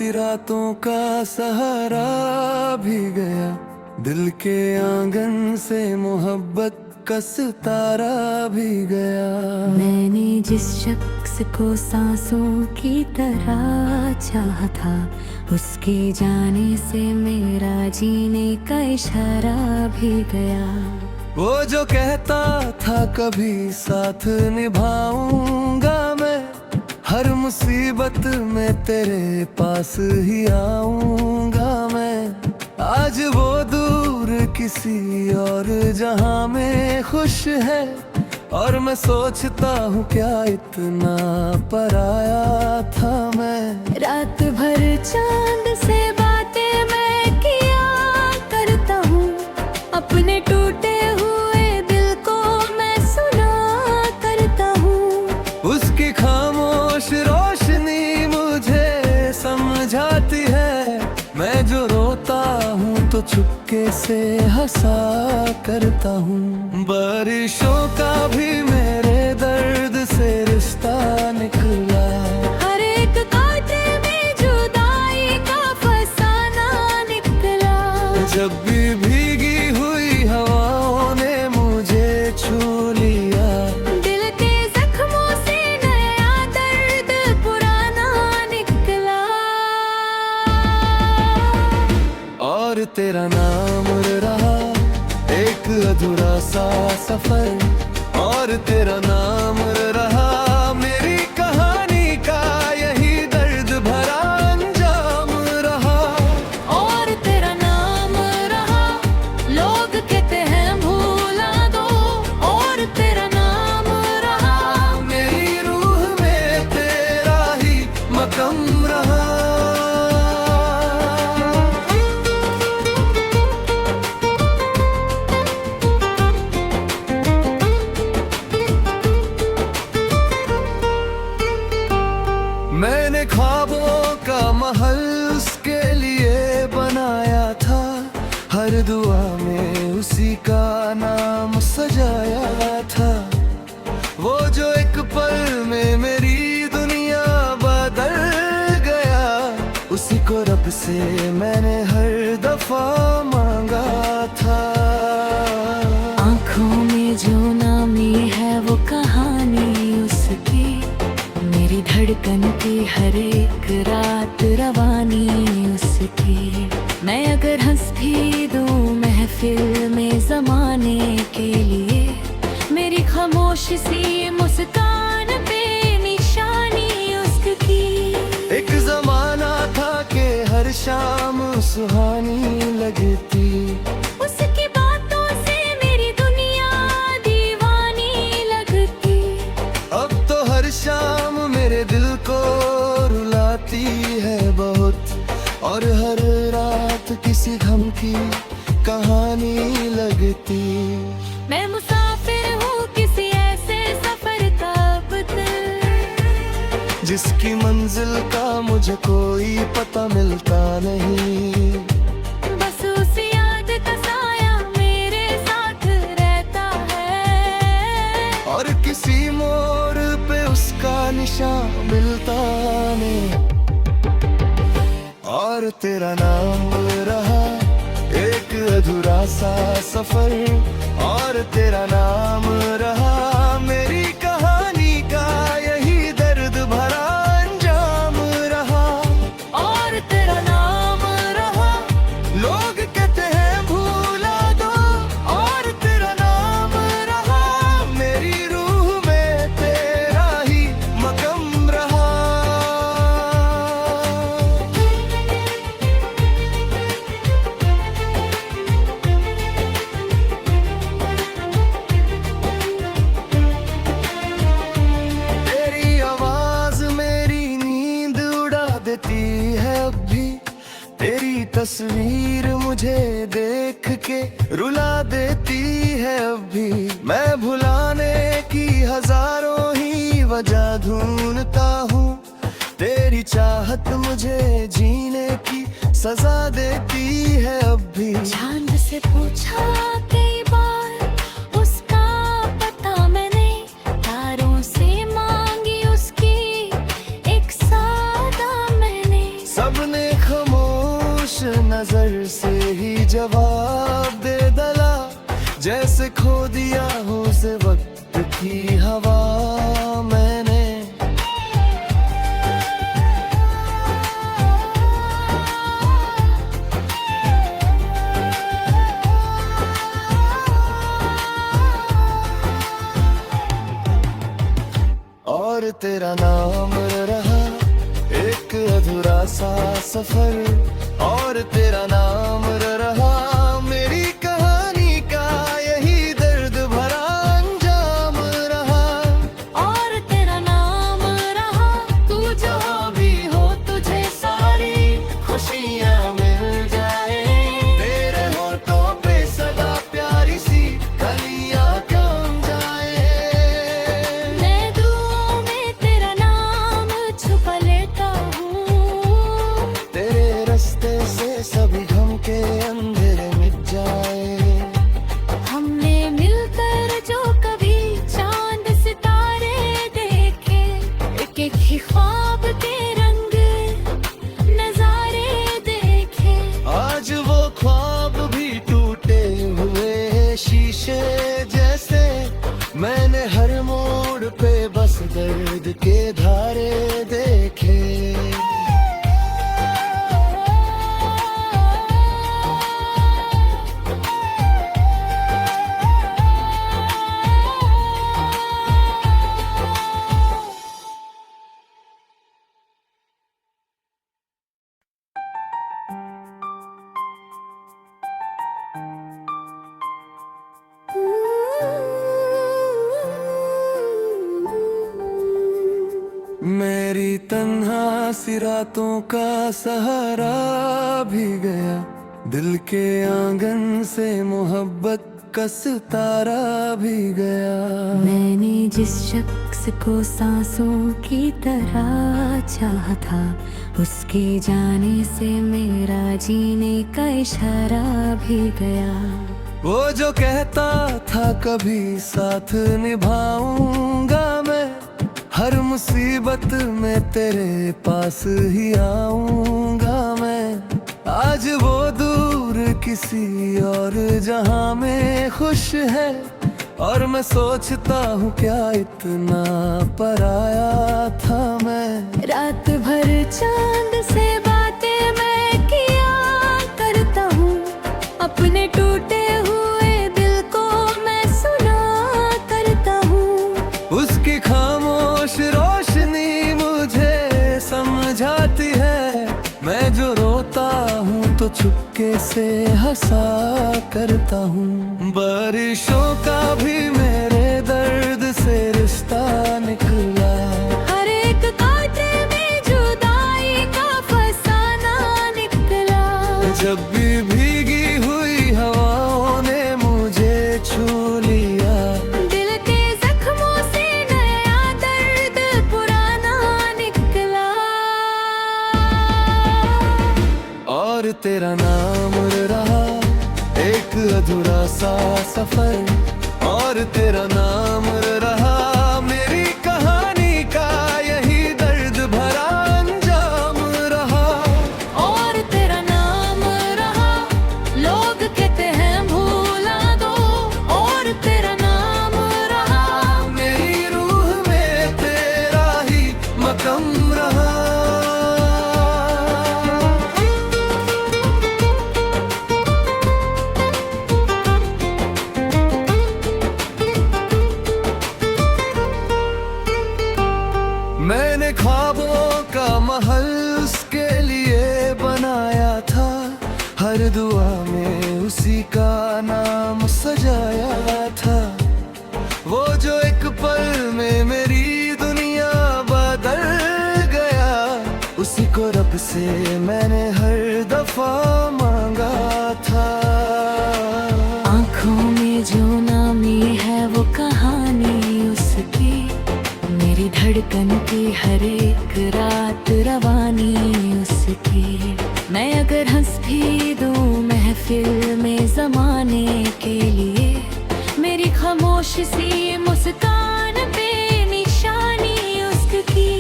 सी रातों का सहारा भी गया, दिल के आंगन से मोहब्बत का सितारा भी गया। मैंने जिस शख्स को सांसों की तरह चाहा था, उसके जाने से मेरा जीने का इशारा भी गया। वो जो कहता था कभी साथ निभाऊंगा मैं, हर मुसीबत में तेरे पास ही आऊंगा मैं। आज वो दूर किसी और जहां में खुश है, और मैं सोचता हूँ क्या इतना पराया था मैं। रात भर चांद से बातें मैं किया करता हूँ, अपने टूटे हुए दिल को मैं सुना करता हूँ। उसकी खामोश रोशनी मुझे समझाती है, मैं जो रोता हूँ तो चुपके से हंसा करता हूँ। बारिशों का भी मेरे दर्द से रिश्ता निकला, हर एक कांटे में जुदाई का फसाना निकला। जब भी भीगी हुई हवाओं ने मुझे छू लिया, दिल के जख्मों से नया दर्द पुराना निकला। और तेरा नाम रहा एक अधूरा सा सफर, और तेरा नाम रहा मेरी कहानी का यही दर्द भरा अंजाम रहा। और तेरा नाम रहा, लोग कहते हैं भूला दो। और तेरा नाम रहा, मेरी रूह में तेरा ही मक़म रहा। मैंने ख्वाबों का महल उसके लिए बनाया था, हर दुआ में उसी का नाम सजाया था। वो जो एक पल में मेरी दुनिया बदल गया, उसी को रब से मैंने हर दफा मांगा था। आँखों में जो नामी है वो कहानी उसकी, मेरी धड़कन की हर एक रात रवानी उसकी। मैं अगर हंस भी दूं महफिल में जमाने के लिए, मेरी खामोश सी मुस्कान पे निशानी उसकी। एक जमाना था कि हर शाम सुहानी लगती, उसकी बातों से मेरी दुनिया दीवानी लगती। अब तो हर शाम मेरे दिल को रुलाती है बहुत, और हर रात किसी गम की कहानी लगती। मैं मुसाफिर हूँ किसी ऐसे सफर का बदल, जिसकी मंजिल का मुझे कोई पता मिलता नहीं। बस उस याद का साया मेरे साथ रहता है, और किसी मोड़ पे उसका निशान मिलता नहीं। और तेरा नाम रहा एक अधूरा सा सफर, और तेरा नाम रहा मेरी कहानी का यही दर्द भरा अंजाम रहा। और तेरा नाम रहा, लोग कहते हैं भूला दो, और तेरा नाम रहा मेरी रूह में तेरा ही मक़म रहा। तेरी आवाज मेरी नींद उड़ा देती है अब भी, तेरी तस्वीर मुझे देख के रुला देती है अब भी। मैं भुलाने की हजारों ही वजह ढूंढता हूँ, तेरी चाहत मुझे जीने की सजा देती है अब भी। चांद से पूछा कई बार उसका पता मैंने, तारों से मांगी उसकी एक सादा मैंने। सबने नजर से ही जवाब दे डला, जैसे खो दिया हो से वक्त की हवा मैंने। और तेरा नाम रहा एक अधूरा सा सफर, और तेरा नाम रहा मेरी कहानी का यही दर्द भरा अंजाम रहा। और तेरा नाम रहा तू जो भी हो तुझे सारी खुशियाँ मिल जाए, तेरे होठों पे सदा प्यारी सी कलियाँ कम जाए। मैं दुआओं में तेरा नाम छुपा लेता हूँ, तेरे रास्ते से सभी गम के अंधेरे मिट जाए। हमने मिलकर जो कभी चांद सितारे देखे, एक एक ही ख्वाब के रंग नजारे देखे। आज वो ख्वाब भी टूटे हुए शीशे जैसे, मैंने हर मोड़ पे बस दर्द के धारे देखे। मेरी तन्हा सी रातों का सहारा भी गया, दिल के आंगन से मोहब्बत का सितारा भी गया। मैंने जिस शख्स को सांसों की तरह चाहा था, उसके जाने से मेरा जीने का इशारा भी गया। वो जो कहता था कभी साथ निभाऊंगा मैं, हर मुसीबत में तेरे पास ही आऊंगा मैं। आज वो दूर किसी और जहां में खुश है, और मैं सोचता हूँ क्या इतना पराया था मैं। रात भर चांद से बातें मैं किया करता हूँ, अपने टूटे हुए दिल को मैं सुना करता हूँ। उसकी खामोश रोशनी मुझे समझाती है, मैं जो रोता हूँ तो चुपके से हंसा करता हूँ। बारिशों का भी मेरे दर्द से रिश्ता निकला, हर एक कांटे में जुदाई का फसाना निकला। जब भी भीगी हुई हवाओं ने मुझे छू लिया, दिल के जख्मों से नया दर्द पुराना निकला। और तेरा नाम रहा एक अधूरा सा सफर, और तेरा नाम रहा मेरी कहानी का यही दर्द भरा अंजाम रहा। और तेरा नाम रहा लोग कहते हैं भूला दो, और तेरा नाम रहा मेरी रूह में तेरा ही मकम रहा। मैंने ख्वाबों का महल उसके लिए बनाया था, हर दुआ में उसी का नाम सजाया था। वो जो एक पल में मेरी दुनिया बदल गया, उसी को रब से मैंने हर दफा मांगा था। आँखों में जो नामी है वो कहानी उसकी, मेरी धड़कन की हर एक रात रवानी उसकी। मैं अगर हंस भी दूं महफिल में जमाने के लिए, मेरी खामोश सी मुस्कान पे निशानी उसकी।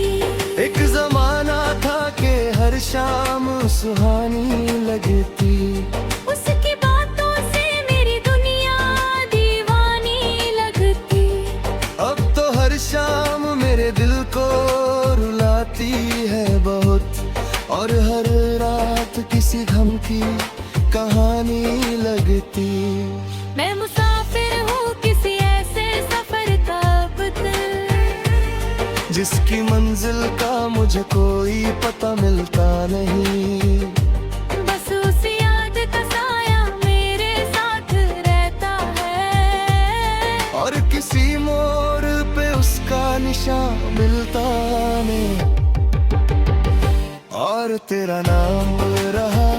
एक जमाना था कि हर शाम सुहानी लगती। उसकी बातों से मेरी दुनिया दीवानी लगती। अब तो हर शाम मेरे दिल को रुलाती है बहुत, और हर रात किसी गम की कहानी लगती। मैं मुसाफिर हूँ किसी ऐसे सफर का बदल, जिसकी मंजिल का मुझे कोई पता मिलता नहीं। बस उस याद का साया मेरे साथ रहता है, और किसी मोड़ पे उसका निशान मिलता नहीं। और तेरा नाम रहा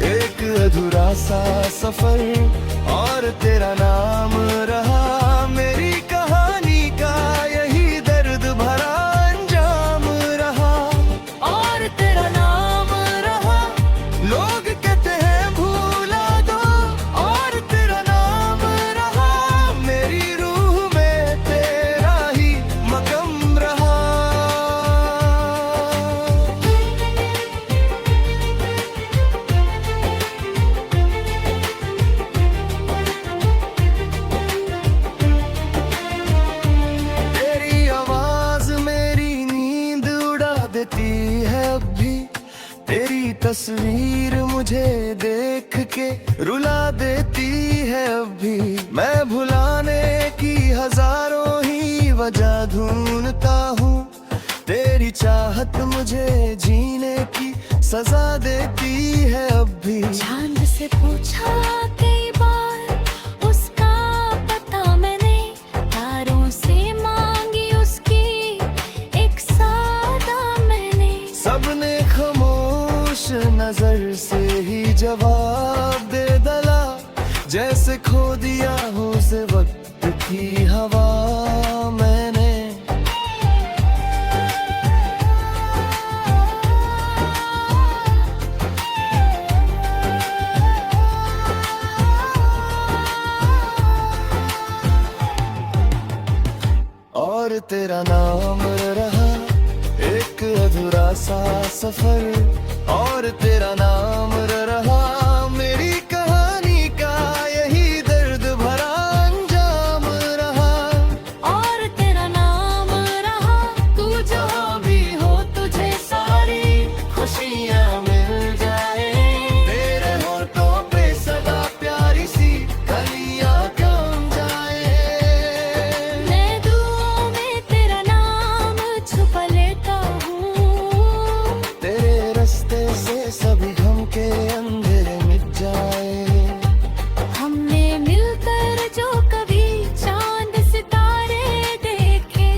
एक अधूरा सा सफर, और तेरा नाम रहा मेरी कहानी का यही दर्द भरा अंजाम रहा। और तेरा नाम रहा लोग कहते हैं भूला दो, और तेरा नाम रहा मेरी रूह में तेरा ही मकम रहा। तेरी आवाज मेरी नींद उड़ा देती है अब भी, तेरी तस्वीर मुझे देख के रुला देती है अब भी। मैं भुलाने की हजारों ही वजह ढूंढता हूँ, तेरी चाहत मुझे जीने की सजा देती है अब भी। चांद से पूछा कई बार उसका पता मैंने, तारों से मांगी उसकी एक सादा मैंने। सबने खामोश नजर से ही जवाब दे डला, जैसे खो दिया हो से वक्त की हवा मैंने। और तेरा नाम रहा एक अधूरा सा सफर, और तेरा नाम रहा मेरी कहानी का यही दर्द भरा अंजाम रहा। और तेरा नाम रहा तू जहाँ भी हो तुझे सारी खुशियाँ मिल जाए, तेरे होठों पे सदा प्यारी सी कलियाँ कम जाए। मैं दुआओं में तेरा नाम छुपा लेता हूँ, तेरे रास्ते से सभी गम के अंधेरे मिट जाए। हमने मिलकर जो कभी चांद सितारे देखे,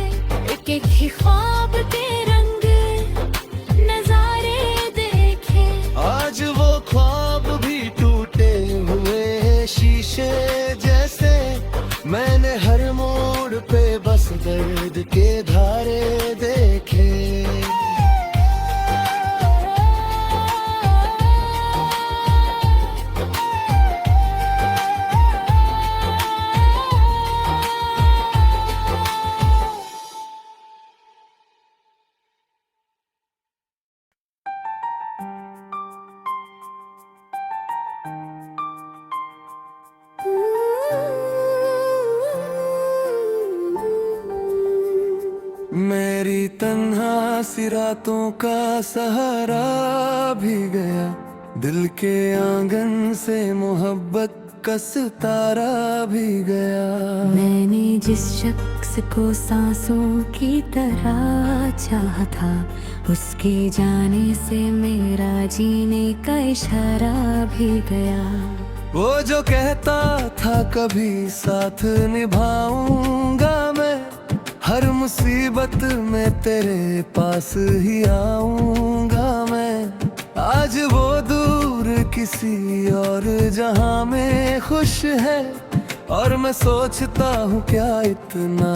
एक एक ही ख्वाब के रंग नजारे देखे। आज वो ख्वाब भी टूटे हुए शीशे जैसे, मैंने हर मोड़ पे बस दर्द के धारे देखे। मेरी तन्हा सी रातों का सहारा भी गया, दिल के आंगन से मोहब्बत का सितारा भी गया। मैंने जिस शख्स को सांसों की तरह चाहा था, उसके जाने से मेरा जीने का इशारा भी गया। वो जो कहता था कभी साथ निभाऊंगा मैं, हर मुसीबत में तेरे पास ही आऊंगा मैं। आज वो दूर किसी और जहां में खुश है, और मैं सोचता हूँ क्या इतना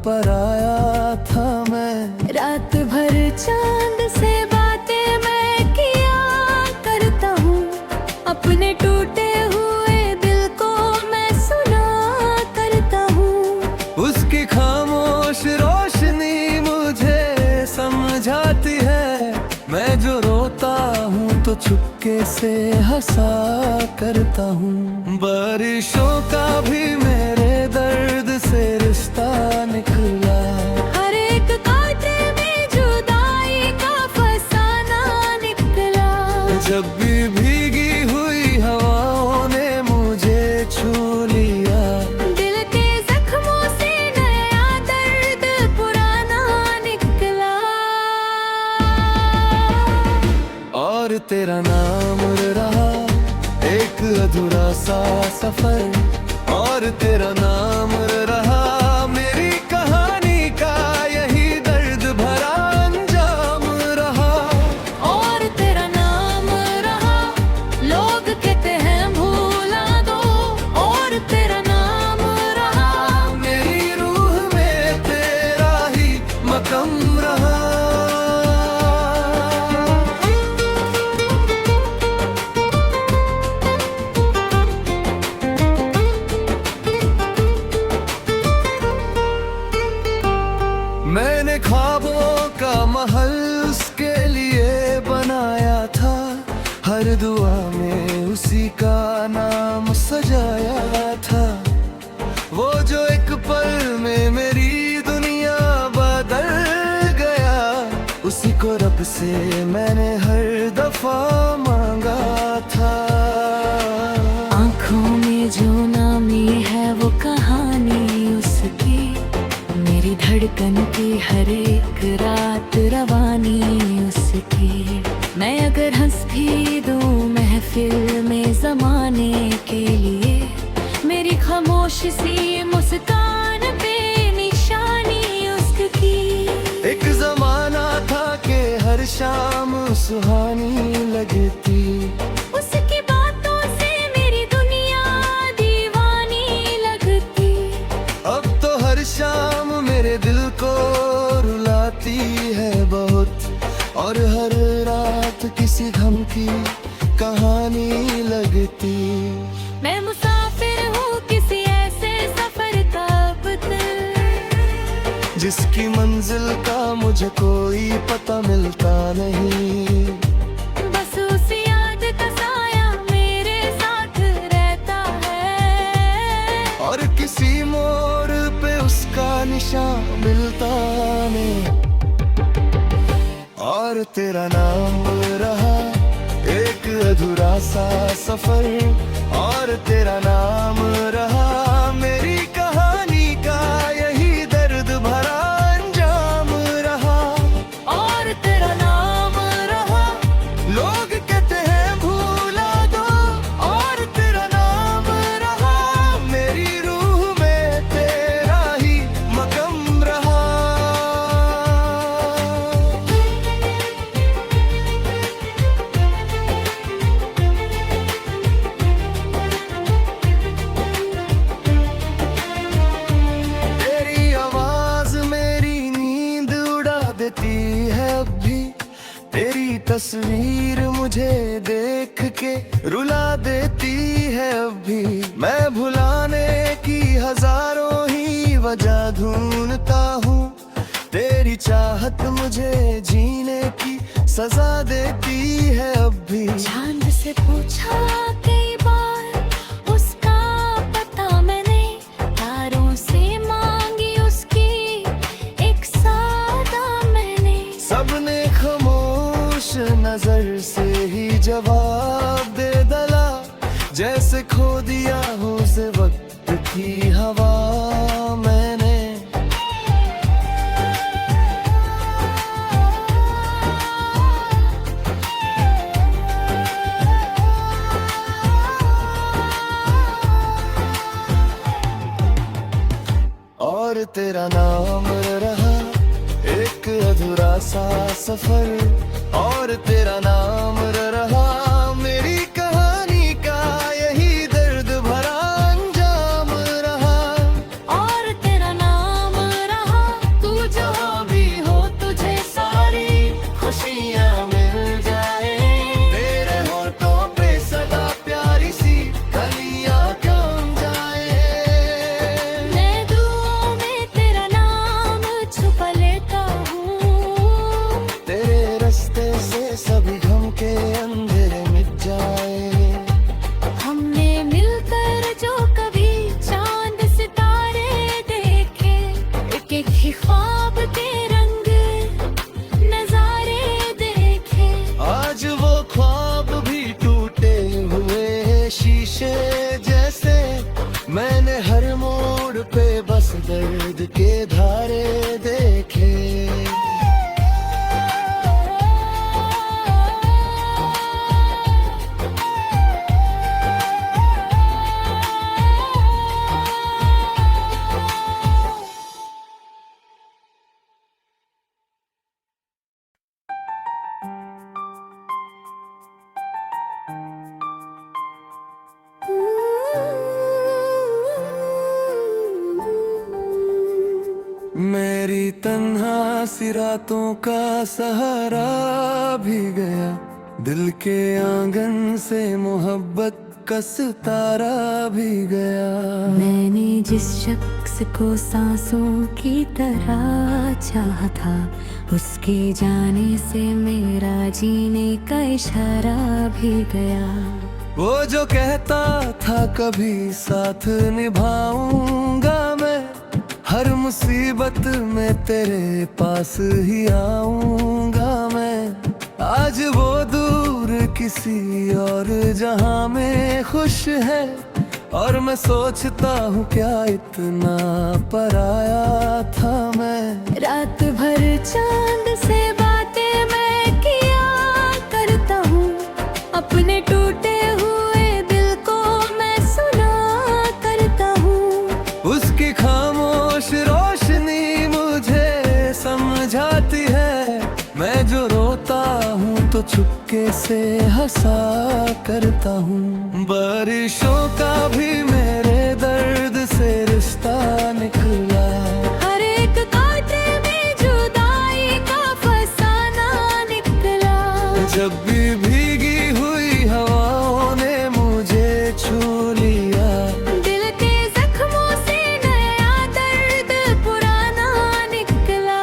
पराया था मैं। रात भर चांद से बातें मैं किया करता हूँ, अपने टूटे हुए दिल को मैं सुना करता हूँ। उसकी खामोश रोशनी मुझे समझाती है, मैं जो रोता हूँ तो चुपके से हंसा करता हूँ। बारिशों का भी मेरे दर्द से रिश्ता निकला। हर एक कांटे में जुदाई का फसाना निकला। जब भी भीगी हुई हवाओं ने मुझे छू लिया। दिल के जख्मों से नया दर्द पुराना निकला। और तेरा नाम रहा एक अधूरा सा सफर। और तेरा नाम रहा मेरी कहानी का यही दर्द भरा अंजाम रहा। और तेरा नाम रहा लोग कहते हैं भूला दो। और तेरा नाम रहा मेरी रूह में तेरा ही मकम रहा। मैंने ख्वाबों का महल उसके लिए बनाया था। हर दुआ में उसी का नाम सजाया था। वो जो एक पल में मेरी दुनिया बदल गया। उसी को रब से मैंने हर दफा मांगा था। आँखों में जो नामी है वो कहानी उसकी। मेरी धड़कन की हर एक रात रवानी उसकी। मैं अगर हंस भी दूं महफिल में जमाने के लिए। मेरी खामोश सी मुस्कान पे निशानी उसकी। एक जमाना था कि हर शाम सुहानी लगती। उसकी बातों से मेरी दुनिया दीवानी लगती। अब तो हर शाम मेरे दिल को रुलाती है बहुत। और हर रात किसी गम की कहानी लगती। मैं मुसाफिर हूँ किसी ऐसे सफर का बदल। जिसकी मंजिल का मुझे कोई पता मिलता नहीं। बस उस याद का साया मेरे साथ रहता है। और किसी मोड़ पे उसका निशान मिलता नहीं। और तेरा नाम रहा एक अधूरा सा सफर। और तेरा नाम रहा मेरी कहानी का यही दर्द भरा अंजाम रहा। और तेरा नाम रहा लोग कहते हैं भूला दो। और तेरा नाम रहा मेरी रूह में तेरा ही मकम रहा। तेरी आवाज मेरी नींद उड़ा देती है अब भी। तेरी तस्वीर मुझे देख के रुला देती है अब भी। मैं भुलाने की हजारों ही वजह ढूंढता हूँ। तेरी चाहत मुझे जीने की सजा देती है अब भी। चांद से पूछा कई बार उसका पता मैंने। तारों से मांगी उसकी एक सादा मैंने। सबने खामोश नजर से ही जवाब दे दला। जैसे खो दिया हो से वक्त की हवा मैंने। और तेरा नाम रहा एक अधूरा सा सफर। और तेरा नाम रहा मेरी कहानी का यही दर्द भरा अंजाम रहा। और तेरा नाम रहा तू जहाँ भी हो तुझे सारी खुशियाँ मिल जाए। तेरे होठों पे सदा प्यारी सी कलियाँ कम जाए। मैं दुआओं में तेरा नाम छुपा लेता हूँ। तेरे रास्ते से सभी गम के अंधेरे शीशे जैसे मैंने हर मोड़ पे बस दर्द के धारे देखे। मेरी तन्हा सी रातों का सहारा भी गया, दिल के आंगन से मोहब्बत का सितारा भी गया। मैंने जिस शख्स को सांसों की तरह चाहा था, उसके जाने से मेरा जीने का इशारा भी गया। वो जो कहता था कभी साथ निभाऊंगा मैं, हर मुसीबत में तेरे पास ही आऊंगा मैं। आज वो दूर किसी और जहां में खुश है, और मैं सोचता हूँ क्या इतना पराया था मैं। रात भर चांद से बातें मैं किया करता हूँ, अपने टूटे हुए दिल को मैं सुना करता हूँ। उसकी खामोश रोशनी मुझे समझाती है, मैं जो रोता हूँ तो चुपके से हंसा करता हूँ। बारिशों का भी मेरे दर्द से रिश्ता निकला, हर एक कांटे में जुदाई का फसाना निकला। जब भी भीगी हुई हवाओं ने मुझे छू लिया, दिल के जख्मों से नया दर्द पुराना निकला।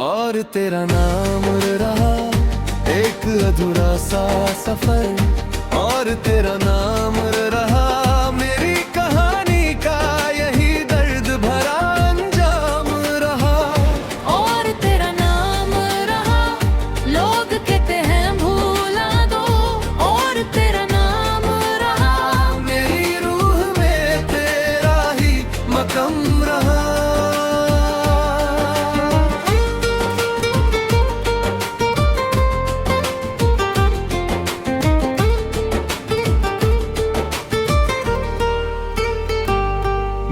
और तेरा नाम रहा एक अधूरा सा सफर, और तेरा नाम रहा मेरी कहानी का यही दर्द भरा अंजाम रहा। और तेरा नाम रहा, लोग कहते हैं भूला दो। और तेरा नाम रहा, मेरी रूह में तेरा ही मकम रहा।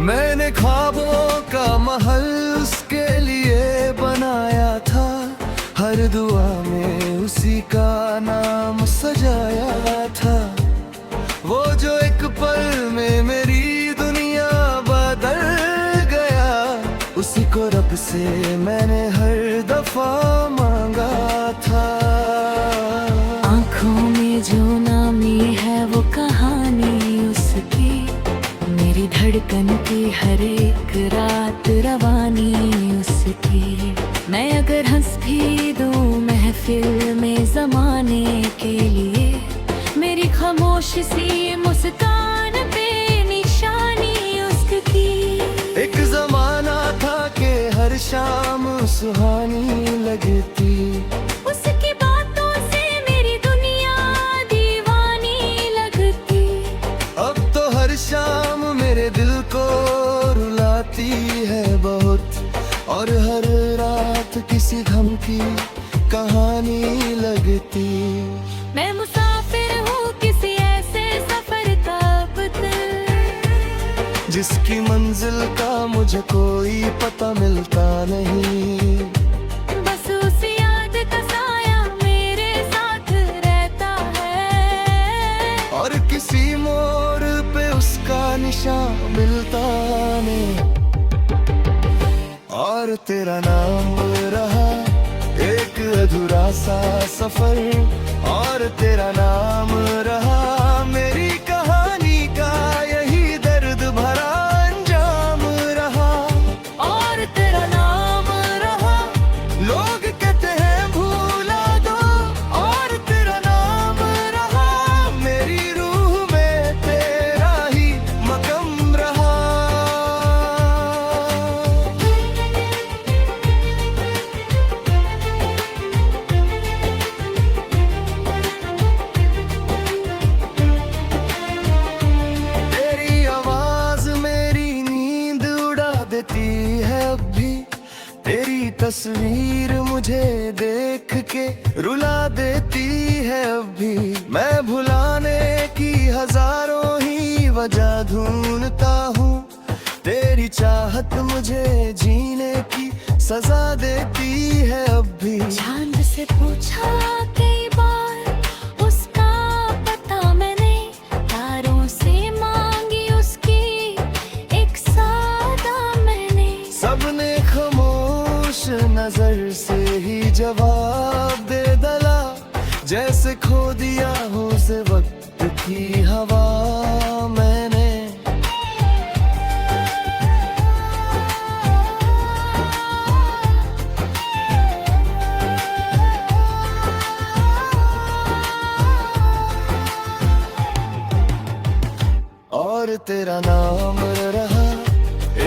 मैंने ख्वाबों का महल उसके लिए बनाया था, हर दुआ में उसी का नाम सजाया था। वो जो एक पल में मेरी दुनिया बदल गया, उसी को रब से मैंने हर दफा मांगा था। आँखों में जो नामी है वो कहानी उसकी, मेरी धड़कन की हर एक रात रवानी उसकी। मैं अगर हंस भी दूं महफिल में जमाने के लिए, मेरी खामोश सी मुस्कान पे निशानी उसकी। एक जमाना था कि हर शाम सुहानी लगती, उसकी बातों से मेरी दुनिया दीवानी लगती। अब तो हर शाम मेरे दिल को रुलाती है बहुत, और हर रात किसी गम की कहानी लगती। मैं मुसाफिर हूँ किसी ऐसे सफर का बदल, जिसकी मंजिल का मुझे कोई पता मिलता नहीं। बस उस याद का साया मेरे साथ रहता है, और किसी मोड़ पे उसका निशान मिलता नहीं। और तेरा नाम रहा एक अधूरा सा सफर, और तेरा नाम रहा मेरी कहानी का यही दर्द भरा अंजाम रहा। और तेरा नाम रहा, लोग कहते हैं भूला दो, और तेरा नाम रहा मेरी रूह में तेरा ही मकम रहा। तस्वीर मुझे देख के रुला देती है अब भी। मैं भुलाने की हजारों ही वजह ढूंढता हूँ, तेरी चाहत मुझे जीने की सजा देती है अब भी। चांद से पूछा कई बार उसका पता मैंने, तारों से मांगी उसकी एक सादा मैंने। सबने खामोश नजर से ही जवाब दे डाला, जैसे खो दिया हो से वक्त की हवा मैंने। और तेरा नाम रहा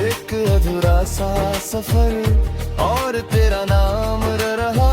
एक अधूरा सा सफर, और तेरा नाम रहा